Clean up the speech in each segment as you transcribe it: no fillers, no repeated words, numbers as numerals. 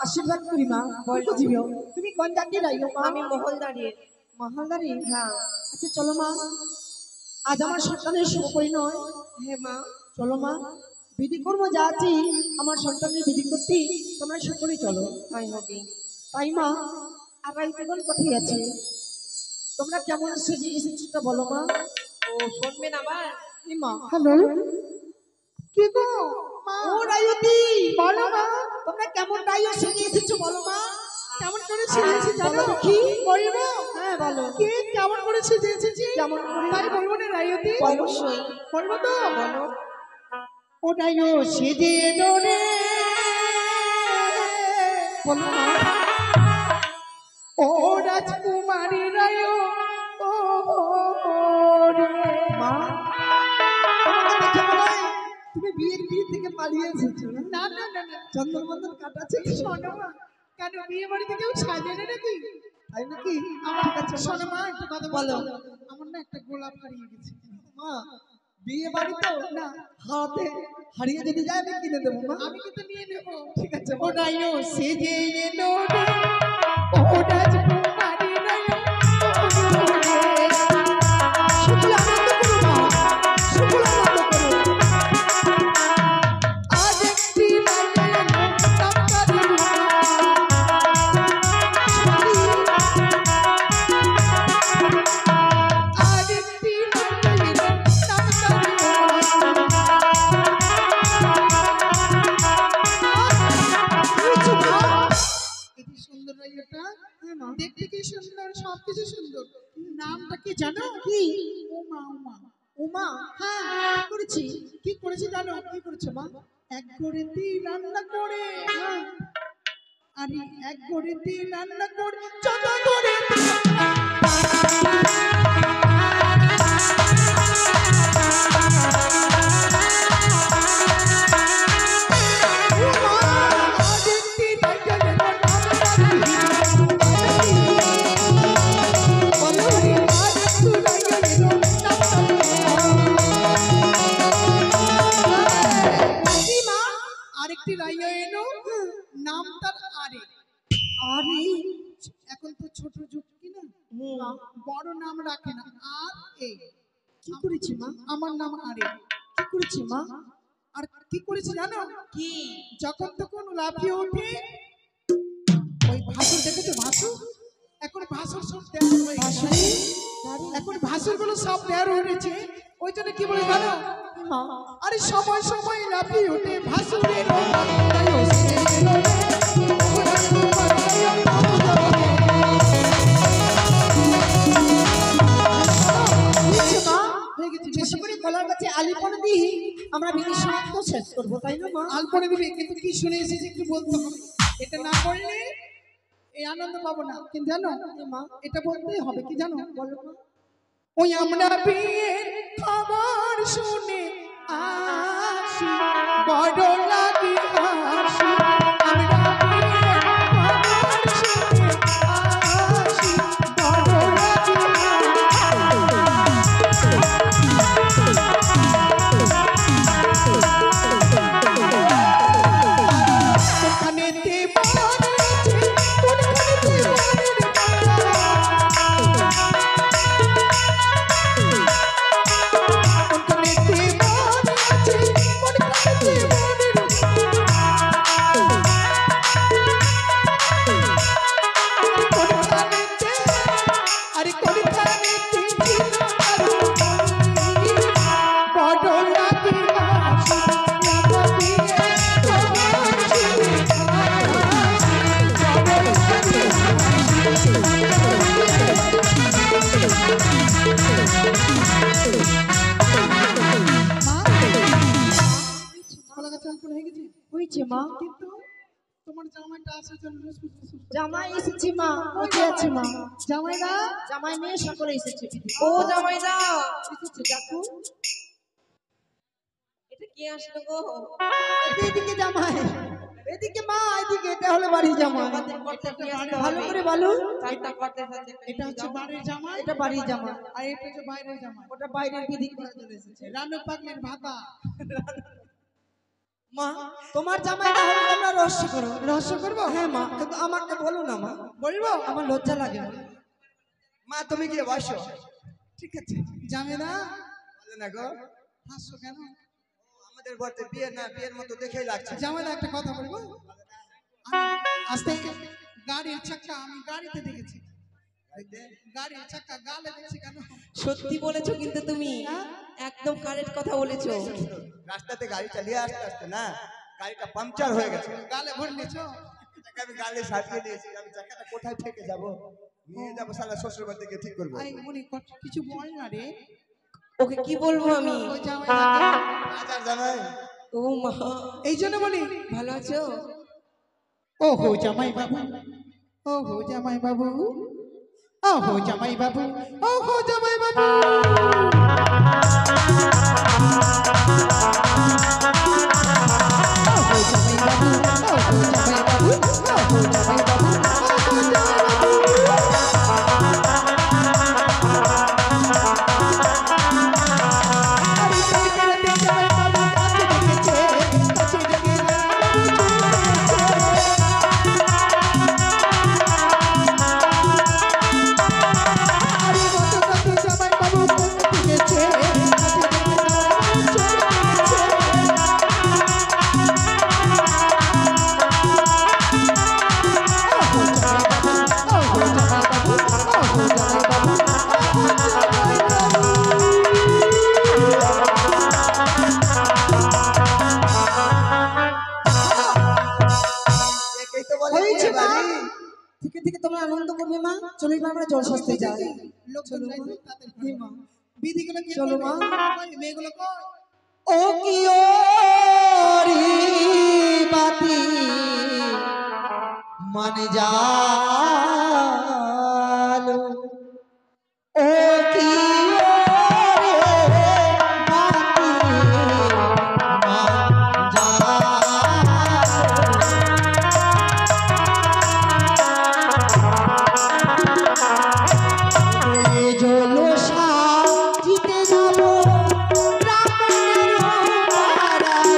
आशीर्वाद करी मा তুমি কোন জাতি রাইও মা আমি মহলদারি মহলদারি হ্যাঁ আচ্ছা চলো মা আজ আমার সন্তানের শুভ পরিণয় হে মা চলো মা বিধি করব যাচ্ছি আমার সন্তানের বিধি করতে তোমরা সকলেই চলো তাই হবে তাই মা আর রাইতেগণ কোথায় আছে তোমরা কেমন সেজে এসেছো বলো মা ও শুনবেন আবার মা হ্যালো কি গো মা ও রায়তি বলো মা তোমরা কেমন রাইও সেজে এসেছো বলো মা কেমন করে সেজে এসেছো জানো কি বলবো হ্যাঁ বলো কে কেমন করে সেজে এসেছি কেমন করে তাই বলবো না রায়তি অবশ্যই বলবো তো বলো ও রাইও সেজে এলো রে বলো মা ও রাজকুমারী রায়ো ও রে মা তুমি বিয়ের থেকে পালিয়ে এসেছো না না না না চন্দ্রবন্ধন কাটাচ্ছে শোনো মা কেন বিয়ে বাড়িতে কেউ সাজানে নাকি তাই নাকি আমার কাছে শোনো মা একটা কথা বলো আমার না একটা গোলাপ হারিয়ে গেছে মা বিয়ে বাড়ি তো না হাতে হারিয়ে যদি যায় আমি কিনে দেবো মা আমি কিন্তু নিয়ে নেব ঠিক আছে ওটাইও সেজে এলো রে ও রাজকুমারী রায়ো শুক্ল আনন্দ করো মা শুক্ল আনন্দ করো আজ একটি দেখতে কি সুন্দর সবকিছু সুন্দর নামটা কি জানো কি উমা উমা উমা হ্যাঁ কি করেছি জানো কি করেছো মা এক গড়েতে রান্না করে আরে এক গড়েতে রান্না করে যত করে এখন তো ছোট যুগ কি না বড় নাম রাখে না আর এই কি করেছি মা আমার নাম আরে কি করেছি মা আর কি করেছি জানো কি যখন তখন লাফিয়ে ওঠে ওই ভাসুর দেখেছো ভাসুর এখন ভাসুর সব তৈরি হয়ে গেছে এখন ভাসুর গুলো সব তৈরি হয়েছে ওই জন্য কি বলে জানো আরে সময় সময় লাফিয়ে ওঠে ভাসুরের আলিপনে দিয়ে আমরা বিধি সমাপ্ত শেষ করবো তাই না মা আলপনে দিবি কিন্তু কি শুনে এসেছি একটু বলতে হবে এটা না বললে এই আনন্দ পাবো না কিন্তু জানো মা এটা বলতেই হবে কি জানো বলো মা ওই আমরা বিয়ের শুনে আসি বড় লাগে হাসি আমরা বিয়ের খবর শুনে আসি বড় লাগে কোনখানেতে মরেছে কোনখানেতে হয়েছে মা। কিন্তু তোমার জামাইটা আসার জন্য জামাই এসেছে মা, কোথায় আছে মা? জামাইরা জামাই মেয়ে সকলে এসেছে। ও জামাইদা এসেছে, দেখো এটা কি আসলো গো? এদিকে জামাই, এদিকে মা, এদিকে। এটা হলো বাড়ির জামাই। ভালো করে বলো। এটা হচ্ছে বাড়ির জামাই, এটা বাড়ির জামাই। আর এটা হচ্ছে বাইরের জামাই, ওটা বাইরের বিধি করে চলে এসেছে। রানু পাগলের ভাতা। মা তোমার জামাইটা হলো, তোমরা রহস্য করো। রহস্য করবো? হ্যাঁ মা, কিন্তু আমাকে বলো না মা, বলবো? আমার লজ্জা লাগে। মা তুমি গিয়ে বসো। ঠিক আছে। জামেদা বলে না গো, হাসছো কেন? আমাদের বলতে বিয়ে না, বিয়ের মতো দেখেই লাগছে। জামেদা একটা কথা বলবো? আমি আস্তে গাড়ির চাকা আমি গাড়িতে দেখেছি। গাড়ির চাকা গালে দেখছি কেন? সত্যি বলেছো কিন্তু তুমি, একদম কারেক্ট কথা বলেছো। রাস্তাতে গাড়ি চালিয়ে আসতে আসতে না গাড়িটা পাংচার হয়ে গেছে। গালে ভরে নিয়েছো? চাকা আমি গালে সাজিয়ে নিয়েছি। আমি চাকাটা কোথায় থেকে যাব? নিয়ে যাবো শালা শ্বশুর বাড়ি থেকে ঠিক করবো। আই মনে কিছু বল না রে। ওকে কি বলবো আমি? ওই জামাইটাকে আজার জামাই ও মা, এই জন্য বলি ভালো আছো? ও হো জামাই বাবু, ও হো জামাই বাবু, ও হো জামাই বাবু, ও হো জামাই বাবু। ও হো জামাই বাবু, ও হো জামাই বাবু, ও হো জামাই বাবু, ও হো জামাই বাবু। আরে সেই বেড়াতে জামাই বাবু কাছে ডেকেছে, কাছে ডেকে বাবু চলে আরে কত কত জামাই বাবু কাছে ডেকেছে, কাছে ডেকে বাবু চলে একেই তো বলে হয়েছে বিয়ে মা। বাড়ি। থেকে থেকে তোমরা আনন্দ করবে মা, চলো এবার আমরা জল সাজতে যাই। লোকজন যাইবে তাদের মা বিধিগুলো কি চলো মা। করবে? মেয়েগুলো কই? ও কি ওরি বাতি মানে জালো, ও কি ওরে বাতি মান জালো। ওরে জলসা জিতে যাবো ব্রাহ্মণের বাড়ায়।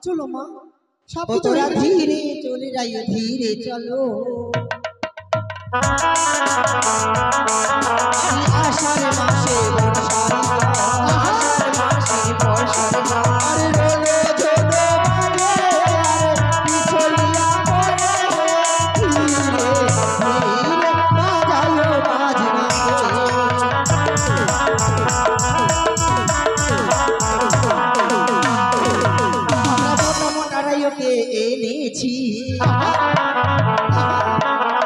চলো মা সব ও কিছু তোরা হয়ে গেছে। ধীরে চলে যাই ধীরে চলো আষাঢ় মাসে বর্ষার আষাঢ় মাসে বর্ষার আরে রোলো ঝোলো বাজে আরে পিছলিয়া পড়ে ধীরে ধীরে বাজালো বাজনা আমরা মোটা মোটা রাইওকে এনেছি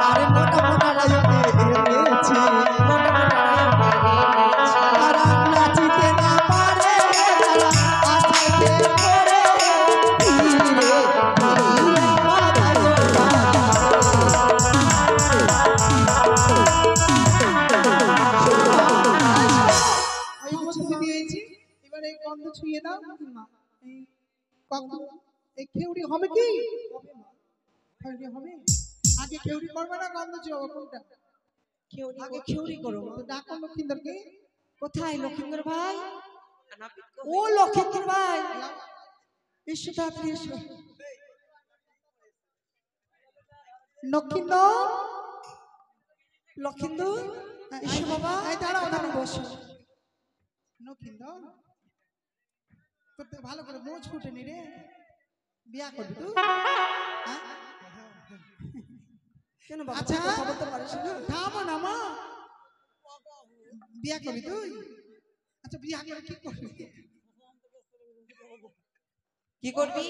আরে মোটা মোটা রায়কে এনেছি মোটা মোটা রাইওকে এনেছি তারা নাচিতে না পারে তারা আছাইতে করে ধীরে ধীরে বাজালো ওই মধ্যে দিয়েছি এবার এই গন্ধ ছুঁয়ে দাও মা এই কখন এই খেউড়ি হবে কি হবে মা খেউড়ি হবে আগে খেউড়ি করবে না গন্ধ ছুঁয়ে কোনটা আগে খিউরি করো মা। তো ডাকো লক্ষিন্দরকে কোথায় লক্ষিন্দর ভাই ও লক্ষিন্দর ভাই এসো তাড়াতাড়ি এসো লক্ষিন্দর লক্ষিন্দর এসো বাবা এই দাঁড়াও এখানে দাঁড়াও বসো লক্ষিন্দর তোর তো ভালো করে মোচ ফুটেনি রে বিয়া করবি তুই হ্যাঁ? কেন বাবা আচ্ছা কথা বলতে পারিস না থামো না মা বিয়া করবি তুই আচ্ছা বিয়া করে কি করবি কি করবি